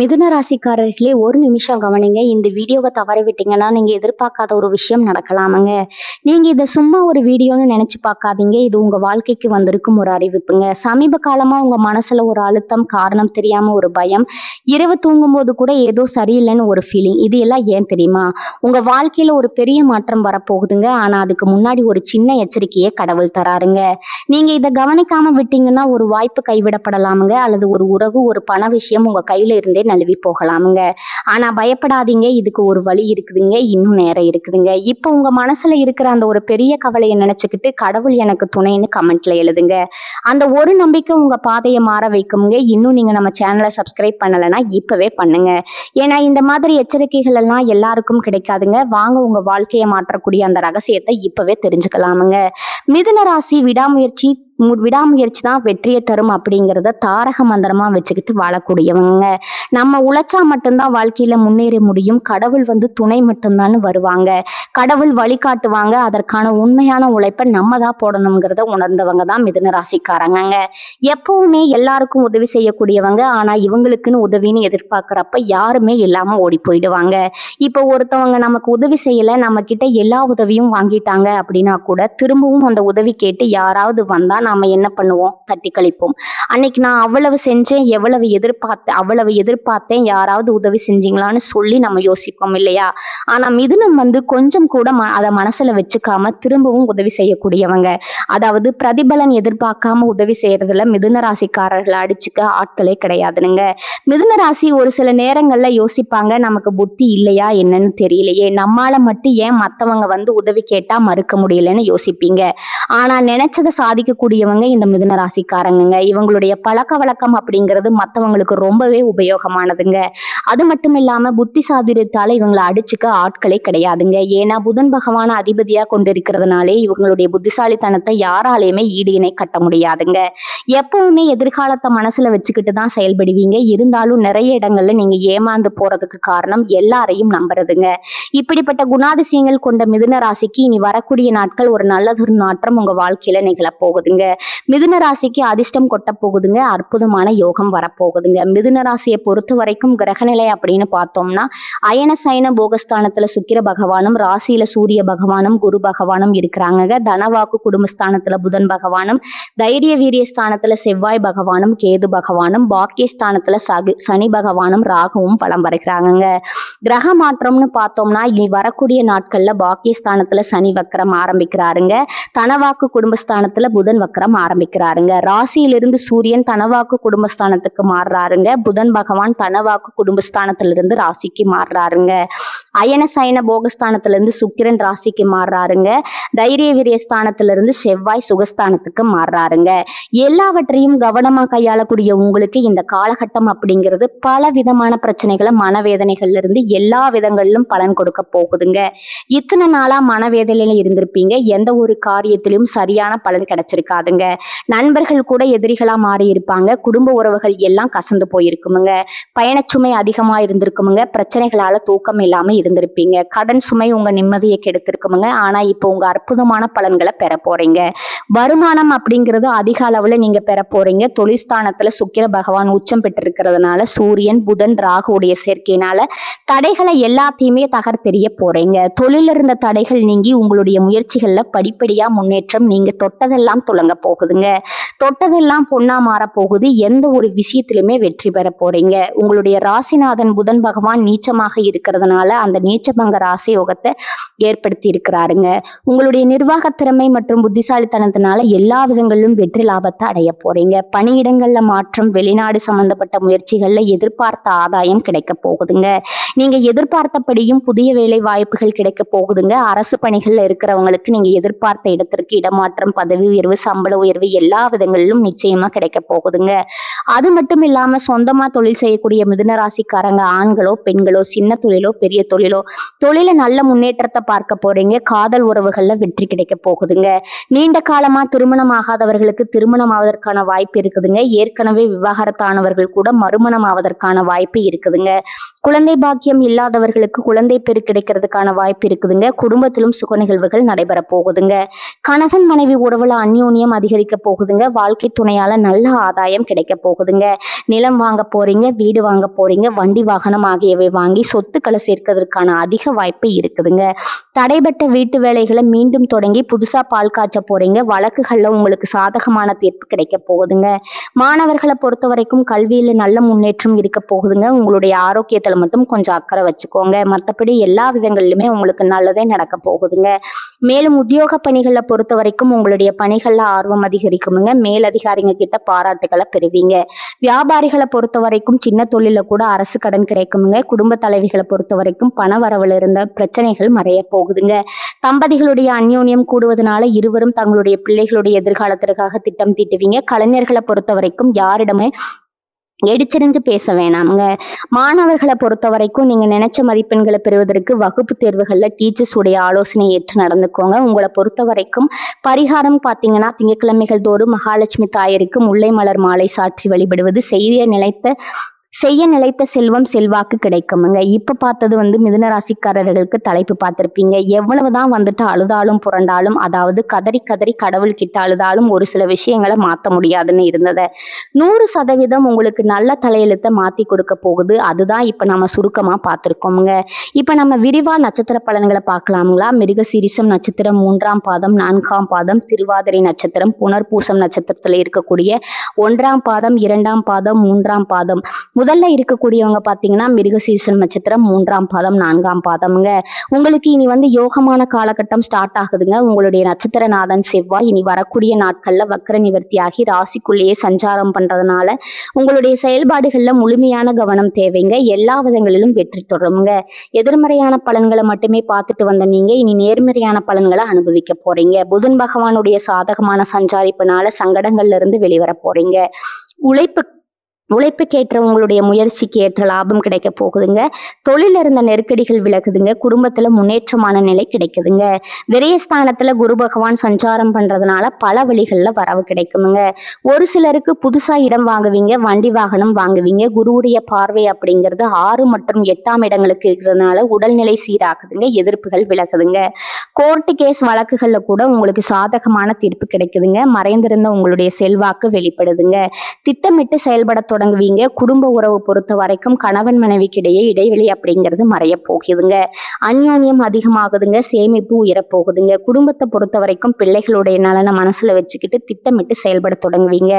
மிதுன ராசிக்காரர்களே, ஒரு நிமிஷம் கவனிங்க. இந்த வீடியோவை தவற விட்டீங்கன்னா நீங்க எதிர்பார்க்காத ஒரு விஷயம் நடக்கலாமுங்க. நீங்க இதை சும்மா ஒரு வீடியோன்னு நினைச்சு பார்க்காதீங்க. இது உங்க வாழ்க்கைக்கு வந்திருக்கும் ஒரு அறிவிப்புங்க. சமீப காலமா உங்க மனசுல ஒரு அழுத்தம், காரணம் தெரியாம ஒரு பயம், இரவு தூங்கும்போது கூட ஏதோ சரியில்லைன்னு ஒரு ஃபீலிங். இது எல்லாம் ஏன் தெரியுமா? உங்க வாழ்க்கையில ஒரு பெரிய மாற்றம் வரப்போகுதுங்க. ஆனா அதுக்கு முன்னாடி ஒரு சின்ன எச்சரிக்கையை கடவுள் தராருங்க. நீங்க இதை கவனிக்காம விட்டீங்கன்னா ஒரு வாய்ப்பு கைவிடப்படலாமுங்க, அல்லது ஒரு உறவு, ஒரு பண விஷயம் உங்க கையில இருந்தே நழுவி போகலாமுங்க. ஆனா பயப்படாதீங்க, இதுக்கு ஒரு வழி இருக்குதுங்க, இன்னும் நேரம் இருக்குதுங்க. இப்போ உங்க மனசுல இருக்கிற அந்த ஒரு பெரிய கவலையை நினைச்சுக்கிட்டு கடவுள் எனக்கு துணைன்னு கமெண்ட்ல எழுதுங்க. அந்த ஒரு நம்பிக்கை உங்க பாதையை மாற வைக்குங்க. இன்னும் நீங்க நம்ம சேனலை சப்ஸ்கிரைப் பண்ணலைன்னா இப்பவே பண்ணுங்க. ஏன்னா இந்த மாதிரி எச்சரிக்கைகள் எல்லாம் எல்லாருக்கும் கிடைக்காதுங்க. வாங்க உங்க வாழ்க்கையை மாற்றக்கூடிய அந்த ரகசியத்தை இப்பவே தெரிஞ்சுக்கலாமுங்க. மிதுன ராசி விடாமுயற்சி தான் வெற்றியை தரும் அப்படிங்கிறத தாரக மந்திரமா வச்சுக்கிட்டு வாழக்கூடியவங்க. நம்ம உழைச்சா மட்டும்தான் வாழ்க்கையில முன்னேற முடியும். கடவுள் துணை மட்டும்தான் வருவாங்க. கடவுள் வழிகாட்டுவாங்க. அதற்கான உண்மையான உழைப்பை நம்ம தான் போடணுங்கிறத உணர்ந்தவங்க தான் மிதுன ராசிக்காரங்க. எப்பவுமே எல்லாருக்கும் உதவி செய்யக்கூடியவங்க. ஆனா இவங்களுக்குன்னு உதவின்னு எதிர்பார்க்கிறப்ப யாருமே இல்லாம ஓடி போயிடுவாங்க. இப்போ ஒருத்தவங்க நமக்கு உதவி செய்யல, நம்ம கிட்ட எல்லா உதவியும் வாங்கிட்டாங்க அப்படின்னா கூட திரும்பவும் அந்த உதவி கேட்டு யாராவது வந்தா நாம என்ன பண்ணுவோம்? தட்டி கழிப்போம். அன்னைக்கு நான் அவ்வளவு செஞ்சேன், அவ்வளவு எதிர்பார்த்தேன், யாராவது உதவி செஞ்சீங்களான்னு சொல்லி நம்ம யோசிப்போம் இல்லையா? ஆனா மிதுனம் கொஞ்சம் கூட அதை மனசுல வச்சுக்காம திரும்பவும் உதவி செய்யக்கூடியவங்க. அதாவது பிரதிபலன் எதிர்பார்க்காம உதவி செய்யறதுல மிதுன ராசிக்காரர்களை அடிச்சுக்க ஆட்களே கிடையாதுங்க. மிதுன ராசி ஒரு சில நேரங்கள்ல யோசிப்பாங்க, நமக்கு புத்தி இல்லையா என்னன்னு தெரியலையே, நம்மால மட்டும் ஏன் மத்தவங்க உதவி கேட்டா மறுக்க முடியலன்னு யோசிப்பீங்க. ஆனா நினைச்சதை சாதிக்கக்கூடியவங்க இந்த மிதுன ராசிக்காரங்க. இவங்களுடைய பழக்க வழக்கம் அப்படிங்கிறது மற்றவங்களுக்கு ரொம்பவே உபயோகமானதுங்க. அது மட்டும் இல்லாம புத்தி சாதுரியத்தால இவங்களை அடிச்சுக்க ஆட்களே கிடையாதுங்க. ஏன்னா புதன் பகவான அதிபதியா கொண்டிருக்கிறதுனாலே இவங்களுடைய புத்திசாலித்தனத்தை யாராலையுமே ஈடு இணை கட்ட முடியாதுங்க. எப்பவுமே எதிர்காலத்தை மனசுல வச்சுக்கிட்டு தான் செயல்படுவீங்க. இருந்தாலும் நிறைய இடங்கள்ல நீங்க ஏமாந்து போறதுக்கு காரணம் எல்லாரையும் நம்புறதுங்க. இப்படிப்பட்ட குணாதிசயங்கள் கொண்ட மிதுன ராசிக்கு இனி வரக்கூடிய நாட்கள் ஒரு நல்லதொரு மாற்றம் உங்க வாழ்க்கையில நிகழ போகுதுங்க. மிதுன ராசிக்கு அதிர்ஷ்டம் கொட்ட போகுதுங்க. அற்புதமான யோகம் வரப்போகுதுங்க. மிதுன ராசியை பொறுத்த வரைக்கும் கிரகநிலை அப்படின்னு பார்த்தோம்னா அயன சயன போகஸ்தானத்துல சுக்கிர பகவானும், ராசியில சூரிய பகவானும், குரு பகவானும் இருக்கிறாங்க. தனவாக்கு குடும்பஸ்தானத்துல புதன் பகவானும், தைரிய வீரிய ஸ்தானத்துல செவ்வாய் பகவானும், கேது பகவானும், பாக்கியஸ்தானத்துல சனி பகவானும், ராகுவும் பலம் வருகிறாங்க. கிரக மாற்றம்னு பார்த்தோம்னா இனி வரக்கூடிய நாட்கள்ல பாக்கியஸ்தானத்துல சனி வக்கரம் ஆரம்பிக்கிறாருங்க. தனவாக்கு குடும்பஸ்தானத்துல புதன் வக்கரம் ஆரம்பிக்கிறாருங்க. ராசியிலிருந்து சூரியன் தனவாக்கு குடும்பஸ்தானத்துக்கு மாறுறாருங்க. புதன் பகவான் தனவாக்கு குடும்பஸ்தானத்திலிருந்து ராசிக்கு மாறுறாருங்க. அயன சயன போகஸ்தானத்திலிருந்து சுக்கிரன் ராசிக்கு மாறுறாருங்க. தைரிய வீரிய ஸ்தானத்திலிருந்து செவ்வாய் சுகஸ்தானத்துக்கு மாறுறாருங்க. எல்லாவற்றையும் கவனமா கையாளக்கூடிய உங்களுக்கு இந்த காலகட்டம் அப்படிங்கிறது பல விதமான பிரச்சனைகளை, மனவேதனைகள்ல இருந்து எல்லா விதங்களிலும் பலன் கொடுக்க போகுதுங்க. இத்தனை நாளா மனவேதனையில இருந்திருப்பீங்க. எந்த ஒரு காரியத்திலும் சரியான பலன் கிடைச்சிருக்காதுங்க. நண்பர்கள் கூட எதிரிகளா மாறி இருப்பாங்க. குடும்ப உறவுகள் எல்லாம் கசந்து போயிருக்குமுங்க. பயணச்சுமை அதிகமா இருந்திருக்குமுங்க. பிரச்சனைகளால தூக்கம் இல்லாம இருந்திருப்பீங்க. கடன் சுமை உங்க நிம்மதியை கெடுத்திருக்குமுங்க. ஆனா இப்போ உங்க அற்புதமான பலன்களை பெற போறீங்க. வருமானம் அப்படிங்கிறது அதிக அளவுல நீங்க பெற போறீங்க. தொழில்ஸ்தானத்துல சுக்கிர பகவான் உச்சம் பெற்றிருக்கிறதுனால, சூரியன் புதன் ராகுடைய சேர்க்கையினால தடைகளை எல்லாத்தையுமே தகர்த்தெறிய போறீங்க. தொழில இருந்த தடைகள் நீங்கி உங்களுடைய முயற்சிகள்ல படிப்படியா முன்னேற்றம். நீங்க தொட்டதெல்லாம் துலங்க போகுதுங்க. தொட்டதெல்லாம் பொன்னா மாற போகுது. எந்த ஒரு விஷயத்திலுமே வெற்றி பெற போறீங்க. உங்களுடைய ராசிநாதன் புதன் பகவான் நீச்சமாக இருக்கிறதுனால அந்த நீச்சபங்க ராசி யோகத்தை ஏற்படுத்தி இருக்கிறாருங்க. உங்களுடைய நிர்வாக திறமை மற்றும் புத்திசாலித்தனத்தினால எல்லா விதங்களிலும் வெற்றி லாபத்தை அடைய போறீங்க. பணியிடங்கள்ல மாற்றம், வெளிநாடு சம்பந்தப்பட்ட முயற்சிகள்ல எதிர்பார்த்த ஆதாயம் கிடைக்க போகுதுங்க. நீங்க எதிர்பார்த்தபடியும் புதிய வேலை வாய்ப்புகள் கிடைக்க போகுதுங்க. அரசு பணிகள்ல இருக்கிறவங்களுக்கு நீங்க எதிர்பார்த்த இடத்திற்கு இடமாற்றம், பதவி உயர்வு, சம்பள உயர்வு எல்லா விதங்களிலும் நிச்சயமா கிடைக்க போகுதுங்க. அது மட்டும் இல்லாம சொந்தமா தொழில் செய்யக்கூடிய மிதுன ராசிக்காரங்க, ஆண்களோ பெண்களோ, சின்ன தொழிலோ பெரிய தொழில நல்ல முன்னேற்றத்தை பார்க்க போறீங்க. காதல் உறவுகள்ல வெற்றி கிடைக்க போகுதுங்க. நீண்ட காலமா திருமணம் ஆகாதவர்களுக்கு திருமணம் ஆவதற்கான வாய்ப்பு இருக்குதுங்க. ஏற்கனவே விவாகரத்தானவர்கள் கூட மறுமணம் ஆவதற்கான வாய்ப்பு இருக்குதுங்க. குழந்தை பாக்கியம் ஆரோக்கியம் இல்லாதவர்களுக்கு குழந்தை பெரு கிடைக்கிறதுக்கான வாய்ப்பு இருக்குதுங்க. குடும்பத்திலும் சுக நிகழ்வுகள் நடைபெற போகுதுங்க. கணவன் மனைவி உறவுல அந்யோன்யம் அதிகரிக்க போகுதுங்க. வாழ்க்கை துணையால நல்ல ஆதாயம் கிடைக்க போகுதுங்க. நிலம் வாங்க போறீங்க, வீடு வாங்க போறீங்க, வண்டி வாகனம் ஆகியவை வாங்கி சொத்துக்களை சேர்க்கிறதுக்கான அதிக வாய்ப்பு இருக்குதுங்க. தடைபட்ட வீட்டு வேலைகளை மீண்டும் தொடங்கி புதுசா பால் காய்ச்ச போறீங்க. வழக்குகள்ல உங்களுக்கு சாதகமான தீர்ப்பு கிடைக்க போகுதுங்க. மாணவர்களை பொறுத்த வரைக்கும் கல்வியில நல்ல முன்னேற்றம் இருக்க போகுதுங்க. உங்களுடைய ஆரோக்கியத்துல மட்டும் கொஞ்சம் அக்கறை வச்சுக்கோங்க. மற்றபடி எல்லா விதங்களிலுமே உங்களுக்கு நல்லதே நடக்க போகுதுங்க. மேலும் உத்தியோக பணிகளை பொறுத்த வரைக்கும் உங்களுடைய பணிகள்ல ஆர்வம் அதிகரிக்குமுங்க. மேலதிகாரிங்க கிட்ட பாராட்டுகளை பெறுவீங்க. வியாபாரிகளை பொறுத்த வரைக்கும் சின்ன தொழில கூட அரசு கடன் கிடைக்குமுங்க. குடும்ப தலைவிகளை பொறுத்த வரைக்கும் பண வரவுல இருந்த பிரச்சனைகள் மறைய போகுதுங்க. தம்பதிகளுடைய அந்யோன்யம் கூடுவதனால இருவரும் தங்களுடைய பிள்ளைகளுடைய எதிர்காலத்திற்காக திட்டம் தீட்டுவீங்க. கலைஞர்களை பொறுத்த வரைக்கும் யாரிடமே எடுச்சிருந்து பேச வேணாமுங்க. மாணவர்களை பொறுத்த வரைக்கும் நீங்க நினைச்ச மதிப்பெண்களை பெறுவதற்கு வகுப்பு தேர்வுகள்ல டீச்சர்ஸ் உடைய ஆலோசனை ஏற்று நடந்துக்கோங்க. உங்களை பொறுத்த வரைக்கும் பரிகாரம் பார்த்தீங்கன்னா திங்கட்கிழமைகள் தோறும் மகாலட்சுமி தாயருக்கு முல்லை மலர் மாலை சாற்றி வழிபடுவது செய்ய நிலைத்த செல்வம் செல்வாக்கு கிடைக்குமுங்க. இப்ப பார்த்தது மிதுன ராசிக்காரர்களுக்கு தலைப்பு பார்த்திருப்பீங்க. எவ்வளவுதான் அழுதாலும் புரண்டாலும், அதாவது கதறி கதறி கடவுள் கிட்ட அழுதாலும் ஒரு சில விஷயங்களை மாற்ற முடியாதுன்னு இருந்ததை 100% உங்களுக்கு நல்ல தலையெழுத்தை மாத்தி கொடுக்க போகுது. அதுதான் இப்ப நம்ம சுருக்கமா பார்த்திருக்கோமுங்க. இப்ப நம்ம விரிவா நட்சத்திர பலன்களை பார்க்கலாமுங்களா? மிருகசீரிஷம் நட்சத்திரம் 3ஆம் பாதம் 4ஆம் பாதம், திருவாதிரை நட்சத்திரம் புனர்பூசம் நட்சத்திரத்துல இருக்கக்கூடிய 1ஆம் பாதம் 2ஆம் பாதம் 3ஆம் பாதம். முதல்ல இருக்கக்கூடியவங்க பார்த்தீங்கன்னா மிருகசீரிஷம் நட்சத்திரம் 3ஆம் பாதம் 4ஆம் பாதம்ங்க. உங்களுக்கு இனி யோகமான காலகட்டம் ஸ்டார்ட் ஆகுதுங்க. உங்களுடைய நட்சத்திரநாதன் செவ்வாய் இனி வரக்கூடிய நாட்கள்ல வக்ர நிவர்த்தியாகி ராசிக்குள்ளேயே சஞ்சாரம் பண்றதுனால உங்களுடைய செயல்பாடுகள்ல முழுமையான கவனம் தேவைங்க. எல்லா விதங்களிலும் வெற்றி தொடருங்க. எதிர்மறையான பலன்களை மட்டுமே பார்த்துட்டு வந்த நீங்க இனி நேர்மறையான பலன்களை அனுபவிக்க போறீங்க. புதன் பகவானுடைய சாதகமான சஞ்சாரிப்பினால சங்கடங்கள்ல இருந்து வெளிவர போறீங்க. உழைப்புக்கேற்ற உங்களுடைய முயற்சிக்கு ஏற்ற லாபம் கிடைக்க போகுதுங்க. தொழில இருந்த நெருக்கடிகள் விலகுதுங்க. குடும்பத்துல முன்னேற்றமான நிலை கிடைக்குதுங்க. விரயஸ்தானத்துல குரு பகவான் சஞ்சாரம் பண்றதுனால பல வழிகள்ல வரவு கிடைக்குமுங்க. ஒரு சிலருக்கு புதுசா இடம் வாங்குவீங்க, வண்டி வாகனம் வாங்குவீங்க. குருவுடைய பார்வை அப்படிங்கிறது 6 மற்றும் 8ஆம் இடங்களுக்கு இருக்கிறதுனால உடல்நிலை சீராகுதுங்க. எதிர்ப்புகள் விலகுதுங்க. கோர்ட்டு கேஸ் வழக்குகள்ல கூட உங்களுக்கு சாதகமான தீர்ப்பு கிடைக்குதுங்க. மறைந்திருந்த உங்களுடைய செல்வாக்கு வெளிப்படுதுங்க. திட்டமிட்டு செயல்பட தொடங்குவீங்க. குடும்ப உறவு பொறுத்த வரைக்கும் கணவன் மனைவிக்கிடையே இடைவெளி அப்படிங்கிறது மறைய போகுதுங்க. அந்யோன்யம் அதிகமாகுதுங்க. சேமிப்பு உயரப்போகுதுங்க. குடும்பத்தை பொறுத்த வரைக்கும் பிள்ளைகளுடைய நலனை மனசுல வச்சுக்கிட்டு திட்டமிட்டு செயல்பட தொடங்குவீங்க.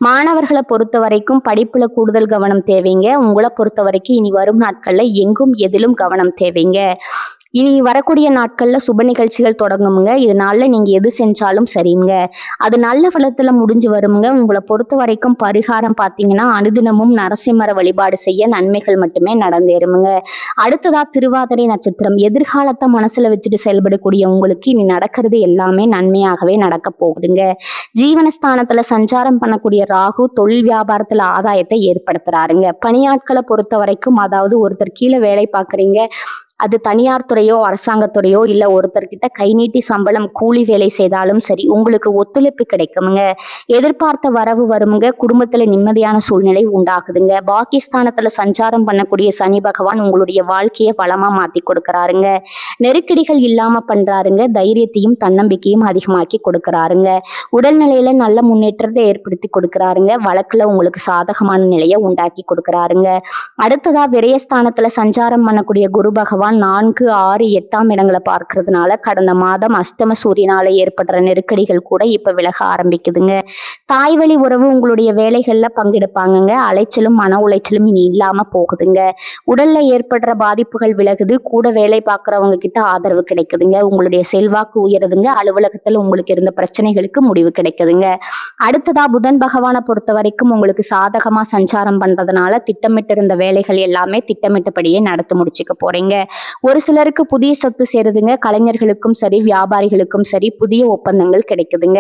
மாணவர்களை பொறுத்த வரைக்கும் படிப்புல கூடுதல் கவனம் தேவைங்க. உங்களை பொறுத்த வரைக்கும் இனி வரும் நாட்கள்ல எங்கும் எதிலும் கவனம் தேவைங்க. இனி வரக்கூடிய நாட்கள்ல சுப நிகழ்ச்சிகள் தொடங்குமுங்க. இதனால நீங்க எது செஞ்சாலும் சரிங்க, அது நல்ல பலத்துல முடிஞ்சு வருமுங்க. உங்களை பொறுத்த வரைக்கும் பரிகாரம் பார்த்தீங்கன்னா அனுதினமும் நரசிம்மர வழிபாடு செய்ய நன்மைகள் மட்டுமே நடந்தேறுமுங்க. அடுத்ததா திருவாதிரை நட்சத்திரம். எதிர்காலத்தை மனசுல வச்சுட்டு செயல்படக்கூடிய உங்களுக்கு இனி நடக்கிறது எல்லாமே நன்மையாகவே நடக்க போகுதுங்க. ஜீவனஸ்தானத்துல சஞ்சாரம் பண்ணக்கூடிய ராகு தொழில் வியாபாரத்துல ஆதாயத்தை ஏற்படுத்துறாருங்க. பணியாட்களை பொறுத்த வரைக்கும், அதாவது ஒருத்தர் கீழே வேலை பார்க்குறீங்க, அது தனியார் துறையோ அரசாங்கத்துறையோ இல்லை ஒருத்தர்கிட்ட கை நீட்டி சம்பளம் கூலி வேலை செய்தாலும் சரி உங்களுக்கு ஒத்துழைப்பு கிடைக்குமுங்க. எதிர்பார்த்த வரவு வருமுங்க. குடும்பத்துல நிம்மதியான சூழ்நிலை உண்டாகுதுங்க. பாகிஸ்தானத்துல சஞ்சாரம் பண்ணக்கூடிய சனி பகவான் உங்களுடைய வாழ்க்கையை வளமா மாத்தி கொடுக்கறாருங்க. நெருக்கடிகள் இல்லாம பண்றாருங்க. தைரியத்தையும் தன்னம்பிக்கையும் அதிகமாக்கி கொடுக்கறாருங்க. உடல்நிலையில நல்ல முன்னேற்றத்தை ஏற்படுத்தி கொடுக்கறாருங்க. வழக்குல உங்களுக்கு சாதகமான நிலையை உண்டாக்கி கொடுக்கறாருங்க. அடுத்ததா விரயஸ்தானத்துல சஞ்சாரம் பண்ணக்கூடிய குரு பகவான் 4, 6, 8ஆம் இடங்களை பார்க்கறதுனால கடந்த மாதம் அஷ்டம சூரியனால ஏற்படுற நெருக்கடிகள் கூட இப்ப விலக ஆரம்பிக்குதுங்க. தாய் வழி உறவு உங்களுடைய வேலைகள்ல பங்கெடுப்பாங்கங்க. அலைச்சலும் மன உளைச்சலும் இனி இல்லாம போகுதுங்க. உடல்ல ஏற்படுற பாதிப்புகள் விலகுது. கூட வேலை பார்க்கறவங்க கிட்ட ஆதரவு கிடைக்குதுங்க. உங்களுடைய செல்வாக்கு உயருதுங்க. அலுவலகத்துல உங்களுக்கு இருந்த பிரச்சனைகளுக்கு முடிவு கிடைக்குதுங்க. அடுத்ததா புதன் பகவானை பொறுத்த வரைக்கும் உங்களுக்கு சாதகமா சஞ்சாரம் பண்றதுனால திட்டமிட்டு இருந்த வேலைகள் எல்லாமே திட்டமிட்டபடியே நடத்தி முடிச்சுக்க போறீங்க. ஒரு சிலருக்கு புதிய சொத்து சேருதுங்க. கலைஞர்களுக்கும் சரி, வியாபாரிகளுக்கும் சரி புதிய ஒப்பந்தங்கள் கிடைக்குதுங்க.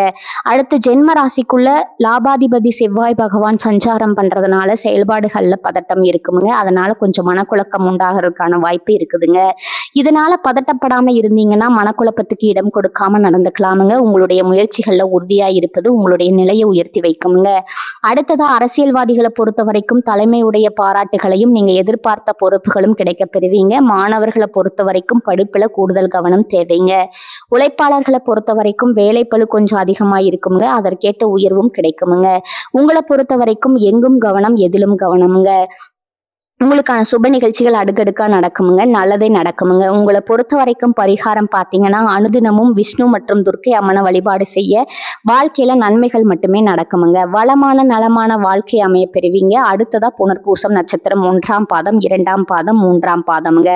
அடுத்து ஜென்ம ராசிக்குள்ள லாபாதிபதி செவ்வாய் பகவான் சஞ்சாரம் பண்றதுனால செயல்பாடுகள்ல பதட்டம் இருக்குமுங்க. அதனால கொஞ்சம் மனக்குழப்பம் உண்டாகிறதுக்கான வாய்ப்பு இருக்குதுங்க. இதனால பதட்டப்படாம இருந்தீங்கன்னா மனக்குழப்பத்துக்கு இடம் கொடுக்காம நடந்துக்கலாமுங்க. உங்களுடைய முயற்சிகள்ல உறுதியா இருப்பது உங்களுடைய நிலையை உயர்த்தி வைக்குமுங்க. அடுத்ததா அரசியல்வாதிகளை பொறுத்த வரைக்கும் தலைமையுடைய பாராட்டுகளையும் நீங்க எதிர்பார்த்த பொறுப்புகளும் கிடைக்க பெறுவீங்க. மாணவர்களை பொறுத்த வரைக்கும் படிப்புல கூடுதல் கவனம் தேவைங்க. உழைப்பாளர்களை பொறுத்த வரைக்கும் வேலைப்பளு கொஞ்சம் அதிகமா இருக்குங்க. அதற்கேற்ற உயர்வும் கிடைக்குமுங்க. உங்களை பொறுத்த வரைக்கும் எங்கும் கவனம், எதிலும் கவனமுங்க. உங்களுக்கான சுப நிகழ்ச்சிகள் அடுக்கடுக்கா நடக்குமுங்க. நல்லதே நடக்குமுங்க. உங்களை பொறுத்த வரைக்கும் பரிகாரம் பார்த்தீங்கன்னா அனுதினமும் விஷ்ணு மற்றும் துர்க்கை அம்மனை வழிபாடு செய்ய வாழ்க்கையில நன்மைகள் மட்டுமே நடக்குமுங்க. வளமான நலமான வாழ்க்கை அமைய பெறுவீங்க. அடுத்ததா புனர்பூசம் நட்சத்திரம் 1ஆம் பாதம், 2ஆம் பாதம், 3ஆம் பாதமுங்க.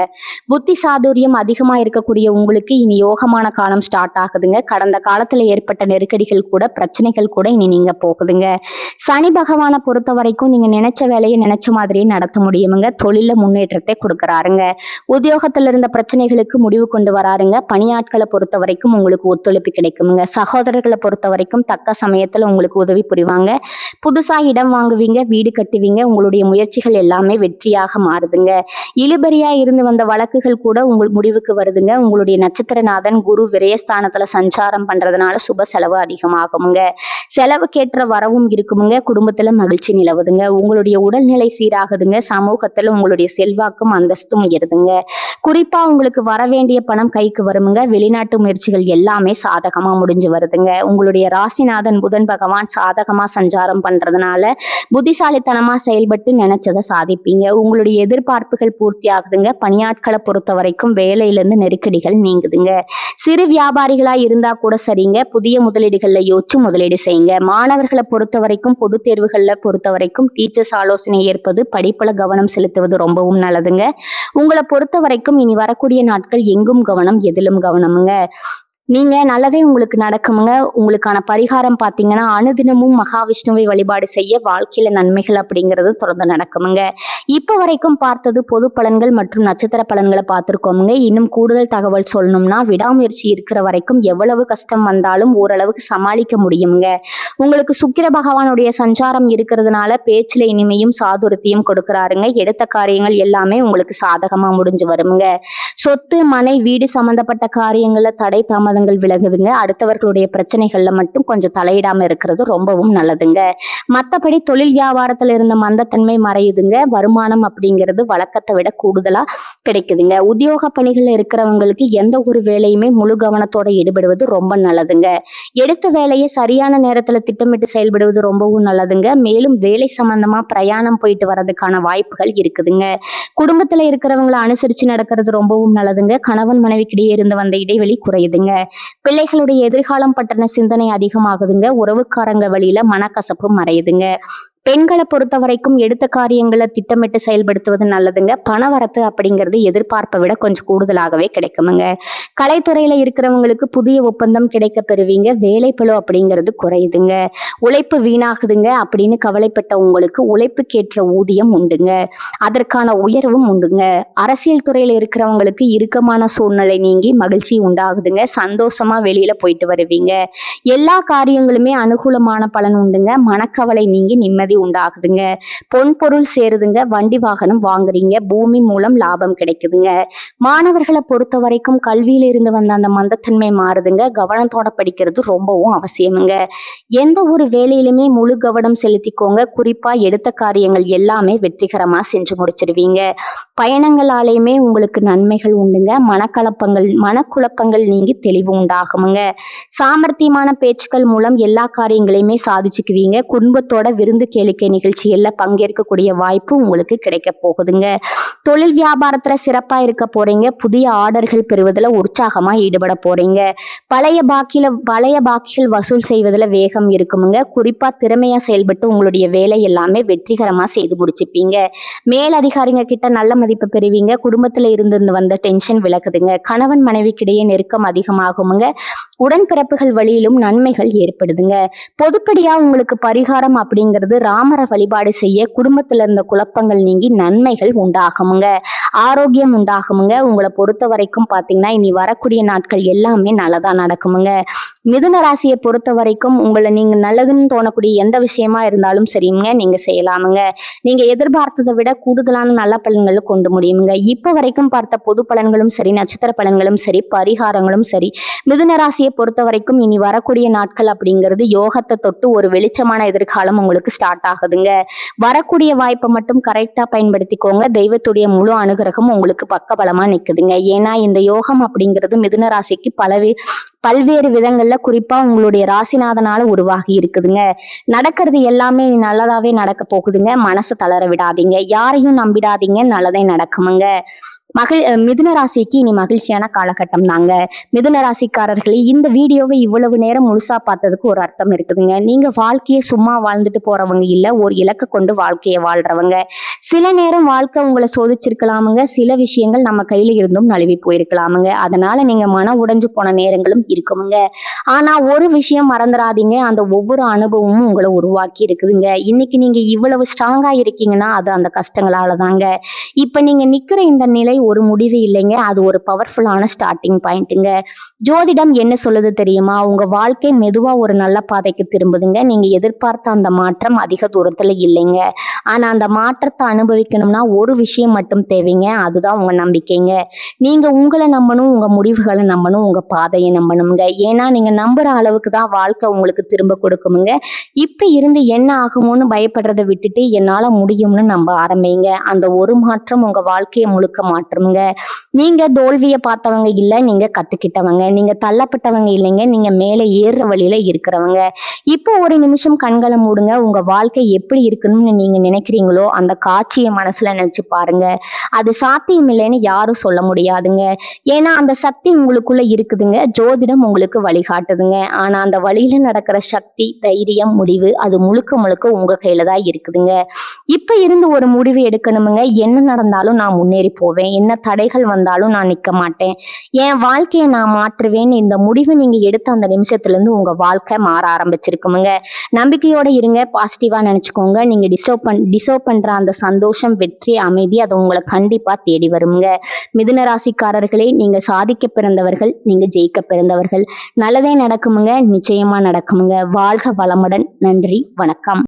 புத்தி சாதுரியம் அதிகமா இருக்கக்கூடிய உங்களுக்கு இனி யோகமான காலம் ஸ்டார்ட் ஆகுதுங்க. கடந்த காலத்துல ஏற்பட்ட நெருக்கடிகள் கூட, பிரச்சனைகள் கூட இனி நீங்க போகுதுங்க. சனி பகவானை பொறுத்த வரைக்கும் நீங்க நினைச்ச வேலையை நினைச்ச மாதிரியே நடத்த முடியும். தொழில முன்னேற்றத்தை கொடுக்கறாருங்க. உத்தியோகத்துல இருந்த பிரச்சனைகளுக்கு முடிவு கொண்டு வராருங்க. பணியாட்களை பொறுத்த வரைக்கும் உங்களுக்கு ஒத்துழைப்பு கிடைக்குமுங்க. சகோதரர்களை பொறுத்த வரைக்கும் தக்க சமயத்துல உங்களுக்கு உதவி புரிவாங்க. புதுசா இடம் வாங்குவீங்க, வீடு கட்டுவீங்க. உங்களுடைய முயற்சிகள் எல்லாமே வெற்றியாக மாறுதுங்க. இழுபறியா இருந்து வந்த வழக்குகள் கூட உங்கள் முடிவுக்கு வருதுங்க. உங்களுடைய நட்சத்திரநாதன் குரு விரயஸ்தானத்துல சஞ்சாரம் பண்றதுனால சுப செலவு அதிகமாகுமுங்க. செலவுக்கேற்ற வரவும் இருக்குமுங்க. குடும்பத்துல மகிழ்ச்சி நிலவுதுங்க. உங்களுடைய உடல்நிலை சீராகுதுங்க. சமூகத்துல உங்களுடைய செல்வாக்கும் அந்தஸ்தும் உயருதுங்க. குறிப்பா உங்களுக்கு வர வேண்டிய பணம் கைக்கு வருமுங்க. வெளிநாட்டு முயற்சிகள் எல்லாமே சாதகமா முடிஞ்சு வருதுங்க. உங்களுடைய ராசிநாதன் புதன் பகவான் சாதகமா சஞ்சாரம் பண்றதுனால புத்திசாலித்தனமா செயல்பட்டு நினைச்சதை சாதிப்பீங்க. உங்களுடைய எதிர்பார்ப்புகள் பூர்த்தி ஆகுதுங்க. பணியாட்களை பொறுத்த வரைக்கும் வேலையிலிருந்து நெருக்கடிகள் நீங்குதுங்க. சிறு வியாபாரிகளா இருந்தா கூட சரிங்க. புதிய முதலீடுகள்ல யோசிச்சு முதலீடு செய்யுங்க. மாணவர்களை பொறுத்த வரைக்கும் பொது தேர்வுகள்ல பொறுத்த வரைக்கும் டீச்சர்ஸ் ஆலோசனை ஏற்பது, படிப்புல கவனம் செலுத்துவது ரொம்பவும் நல்லதுங்க. உங்களை பொறுத்த வரைக்கும் இனி வரக்கூடிய நாட்கள் எங்கும் கவனம், எதிலும் கவனமுங்க. நீங்க நல்லதே உங்களுக்கு நடக்குமுங்க. உங்களுக்கான பரிகாரம் பார்த்தீங்கன்னா அனுதினமும் மகாவிஷ்ணுவை வழிபாடு செய்ய வாழ்க்கையில நன்மைகள் அப்படிங்கிறது தொடர்ந்து நடக்குமுங்க. இப்போ வரைக்கும் பார்த்தது பொது பலன்கள் மற்றும் நட்சத்திர பலன்களை பார்த்துருக்கோமுங்க. இன்னும் கூடுதல் தகவல் சொல்லணும்னா விடாமுயற்சி இருக்கிற வரைக்கும் எவ்வளவு கஷ்டம் வந்தாலும் ஓரளவுக்கு சமாளிக்க முடியுங்க. உங்களுக்கு சுக்கிர பகவானுடைய சஞ்சாரம் இருக்கிறதுனால பேச்சுல இனிமையும் சாதுரியத்தையும் கொடுக்குறாருங்க. எடுத்த காரியங்கள் எல்லாமே உங்களுக்கு சாதகமா முடிஞ்சு வருமுங்க. சொத்து, மனை, வீடு சம்பந்தப்பட்ட காரியங்கள்ல தடை தாமதங்கள் விலகுதுங்க. அடுத்தவர்களுடைய பிரச்சனைகள்ல மட்டும் கொஞ்சம் தலையிடாம இருக்கிறது ரொம்பவும் நல்லதுங்க. மற்றபடி தொழில் வியாபாரத்துல இருந்த மந்தத்தன்மை மறையுதுங்க. வருமானம் அப்படிங்கிறது வழக்கத்தை விட கூடுதலா கிடைக்குதுங்க. உத்தியோக பணிகள்ல இருக்கிறவங்களுக்கு எந்த ஒரு வேலையுமே முழு கவனத்தோட ஈடுபடுவது ரொம்ப நல்லதுங்க. எடுத்த வேலையை சரியான நேரத்துல திட்டமிட்டு செயல்படுவது ரொம்பவும் நல்லதுங்க. மேலும் வேலை சம்பந்தமா பிரயாணம் போயிட்டு வர்றதுக்கான வாய்ப்புகள் இருக்குதுங்க. குடும்பத்துல இருக்கிறவங்களை அனுசரிச்சு நடக்கிறது ரொம்பவும் நல்லதுங்க. கணவன் மனைவிக்கிடையே இருந்து வந்த இடைவெளி குறையுதுங்க. பிள்ளைகளுடைய எதிர்காலம் பற்றின சிந்தனை அதிகமாகுதுங்க. உறவுக்காரங்க வழியில மனக்கசப்பு மறையுதுங்க. பெண்களை பொறுத்த வரைக்கும் எடுத்த காரியங்களை திட்டமிட்டு செயல்படுத்துவது நல்லதுங்க. பணவரத்து அப்படிங்கிறது எதிர்பார்ப்பை விட கொஞ்சம் கூடுதலாகவே கிடைக்குமுங்க. கலைத்துறையில இருக்கிறவங்களுக்கு புதிய ஒப்பந்தம் கிடைக்க பெறுவீங்க. வேலைப்பளு அப்படிங்கிறது குறையுதுங்க. உழைப்பு வீணாகுதுங்க அப்படின்னு கவலைப்பட்ட உங்களுக்கு உழைப்புக்கேற்ற ஊதியம் உண்டுங்க. அதற்கான உயர்வும் உண்டுங்க. அரசியல் துறையில இருக்கிறவங்களுக்கு இறுக்கமான சூழ்நிலை நீங்கி மகிழ்ச்சி உண்டாகுதுங்க. சந்தோஷமா வெளியில போயிட்டு வருவீங்க. எல்லா காரியங்களுமே அனுகூலமான பலன் உண்டுங்க. மனக்கவலை நீங்கி நிம்மதி உண்டாகுதுங்க. பொன் பொருள் சேருதுங்க. வண்டி வாகனம் வாங்குறீங்க. பூமி மூலம் லாபம் கிடைக்குதுங்க. மாணவர்களை பொறுத்த வரைக்கும் கல்வியில இருந்து வந்த அந்த மந்தத்தன்மை மாறுதுங்க. கவனத்தோட படிக்கிறது ரொம்பவும் அவசியமுங்க. எந்த ஒரு வேலையிலுமே முழு கவனம் செலுத்திக்கோங்க. குறிப்பா எடுத்த காரியங்கள் எல்லாமே வெற்றிகரமா செஞ்சு முடிச்சிருவீங்க. பயணங்களாலேயுமே உங்களுக்கு நன்மைகள் உண்டுங்க. மனக்குழப்பங்கள் நீங்கி தெளிவு உண்டாகுமுங்க. சாமர்த்தியமான பேச்சுக்கள் மூலம் எல்லா காரியங்களையுமே சாதிச்சுக்குவீங்க. குடும்பத்தோட விருந்து கேளிக்கை நிகழ்ச்சிகள்ல பங்கேற்கக்கூடிய வாய்ப்பு உங்களுக்கு கிடைக்க போகுதுங்க. தொழில் வியாபாரத்துல சிறப்பா இருக்க போறீங்க. புதிய ஆர்டர்கள் பெறுவதில் உற்சாகமா ஈடுபட போறீங்க. பழைய பாக்கிகள் வசூல் செய்வதில் வேகம் இருக்குமுங்க. குறிப்பா திறமையா செயல்பட்டு உங்களுடைய வேலை எல்லாமே வெற்றிகரமா செய்து முடிச்சுப்பீங்க. மேலதிகாரிங்க கிட்ட நல்ல மதிப்பு பெறுவீங்க. குடும்பத்துல இருந்து வந்த டென்ஷன் விலகுதுங்க. கணவன் மனைவிக்கிடையே நெருக்கம் அதிகமாகுமுங்க. உடன்பிறப்புகள் வழியிலும் நன்மைகள் ஏற்படுதுங்க. பொதுப்படியா உங்களுக்கு பரிகாரம் அப்படிங்கிறது ராமரை வழிபாடு செய்ய குடும்பத்துல இருந்த குழப்பங்கள் நீங்கி நன்மைகள் உண்டாகுமுங்க. ஆரோக்கியம் உண்டாகுமுங்க. உங்களை பொறுத்த வரைக்கும் பார்த்தீங்கன்னா இனி வரக்கூடிய நாட்கள் எல்லாமே நல்லதா நடக்குமுங்க. மிதுன ராசியை பொறுத்த வரைக்கும் உங்களை நீங்க நல்லதுன்னு தோணக்கூடிய எந்த விஷயமா இருந்தாலும் சரிங்க நீங்க செய்யலாமுங்க. நீங்க எதிர்பார்த்ததை விட கூடுதலான நல்ல பலன்களை கொண்டு முடியுங்க. இப்ப வரைக்கும் பார்த்த பொது பலன்களும் சரி, நட்சத்திர பலன்களும் சரி, பரிகாரங்களும் சரி, மிதுன ராசியை பொறுத்த வரைக்கும் இனி வரக்கூடிய நாட்கள் அப்படிங்கிறது யோகத்தை தொட்டு ஒரு வெளிச்சமான எதிர்காலம் உங்களுக்கு ஸ்டார்ட் ஆகுதுங்க. வரக்கூடிய வாய்ப்பை மட்டும் கரெக்டா பயன்படுத்திக்கோங்க. தெய்வத்துடைய முழு அனுகிரகம் உங்களுக்கு பக்கபலமா நிக்குதுங்க. ஏன்னா இந்த யோகம் அப்படிங்கிறது மிதுன ராசிக்கு பல்வேறு விதங்கள்ல குறிப்பா உங்களுடைய ராசிநாதனால உருவாகி இருக்குதுங்க. நடக்கிறது எல்லாமே நல்லதாவே நடக்க போகுதுங்க. மனசை தளர விடாதீங்க, யாரையும் நம்பிடாதீங்க, நல்லதே நடக்குமுங்க. மிதுன ராசிக்கு இனி மகிழ்ச்சியான காலகட்டம் தாங்க. மிதுன ராசிக்காரர்களே, இந்த வீடியோவை இவ்வளவு நேரம் முழுசா பார்த்ததுக்கு ஒரு அர்த்தம் இருக்குதுங்க. நீங்க வாழ்க்கையை சும்மா வாழ்ந்துட்டு போறவங்க இல்ல, ஒரு இலக்கை கொண்டு வாழ்க்கையை வாழ்றவங்க. சில நேரம் வாழ்க்கை உங்களை சோதிச்சிருக்கலாமுங்க. சில விஷயங்கள் நம்ம கையில இருந்தும் நழுவி போயிருக்கலாமுங்க. அதனால நீங்க மன உடைஞ்சு போன நேரங்களும் இருக்குமுங்க. ஆனா ஒரு விஷயம் மறந்துடாதீங்க, அந்த ஒவ்வொரு அனுபவமும் உங்களை உருவாக்கி இருக்குதுங்க. இன்னைக்கு நீங்க இவ்வளவு ஸ்ட்ராங்கா இருக்கீங்கன்னா அது அந்த கஷ்டங்களால தாங்க. இப்ப நீங்க நிக்கிற இந்த நிலை ஒரு முடிவு இல்லைங்க, அது ஒரு பவர்ஃபுல்லான ஸ்டார்டிங் பாயிண்ட்டுங்க. ஜோதிடம் என்ன சொல்லுது தெரியுமா? உங்க வாழ்க்கை மெதுவா ஒரு நல்ல பாதைக்கு திரும்புதுங்க. நீங்க எதிர்பார்த்த அந்த மாற்றம் அதிக தூரத்துல இல்லைங்க. ஆனா அந்த மாற்றத்தை அனுபவிக்கணும்னா ஒரு விஷயம் மட்டும் தேவைங்க, அதுதான் உங்க நம்பிக்கைங்க. நீங்க உங்களை நம்பணும், உங்க முடிவுகளை நம்பணும், உங்க பாதையை நம்பணுங்க. ஏன்னா நீங்க நம்புற அளவுக்கு தான் வாழ்க்கை உங்களுக்கு திரும்ப கொடுக்குமுங்க. இப்ப இருந்து என்ன ஆகுமோன்னு பயப்படுறதை விட்டுட்டு என்னால முடியும்னு நம்ப ஆரம்பிங்க. அந்த ஒரு மாற்றம் உங்க வாழ்க்கையை முழுக்க மாற்றுங்க. நீங்க தோல்வியை பார்த்தவங்க இல்ல, நீங்க கத்துக்கிட்டவங்க. நீங்க தள்ளப்பட்டவங்க இல்லைங்க, நீங்க மேல ஏறுற வழியில இருக்கிறவங்க. இப்போ ஒரு நிமிஷம் கண்களை மூடுங்க. உங்க வாழ்க்கை எப்படி இருக்கணும்னு நீங்க நினைக்கிறீங்களோ அந்த காட்சியை மனசுல நினைச்சு பாருங்க. அது சாத்தியம் இல்லைன்னு யாரும் சொல்ல முடியாதுங்க. ஏன்னா அந்த சக்தி உங்களுக்குள்ள இருக்குதுங்க. ஜோதிடம் உங்களுக்கு வழிகாட்டுதுங்க. ஆனா அந்த வழியில நடக்கிற சக்தி, தைரியம், முடிவு அது முழுக்க முழுக்க உங்க கையில தான் இருக்குதுங்க. இப்ப இருந்து ஒரு முடிவு எடுக்கணுமுங்க. என்ன நடந்தாலும் நான் முன்னேறி போவேன், என்ன தடைகள் வந்தாலும் நான் நிக்க மாட்டேன், என் வாழ்க்கையை நான் மாற்றுவேன்னு இந்த முடிவு நீங்க எடுத்த அந்த நிமிஷத்துல இருந்து உங்க வாழ்க்கை மாற ஆரம்பிச்சிருக்குமுங்க. நம்பிக்கையோட இருங்க, பாசிட்டிவா நினைச்சுக்கோங்க. நீங்க டிசர்வ் பண்ற அந்த சந்தோஷம், வெற்றி, அமைதி அது உங்களை கண்டிப்பா தேடி வருங்க. மிதுன ராசிக்காரர்களே, நீங்க சாதிக்க பிறந்தவர்கள், நீங்க ஜெயிக்க பிறந்தவர்கள். நல்லதே நடக்குமுங்க, நிச்சயமா நடக்குமுங்க. வாழ்க வளமுடன். நன்றி, வணக்கம்.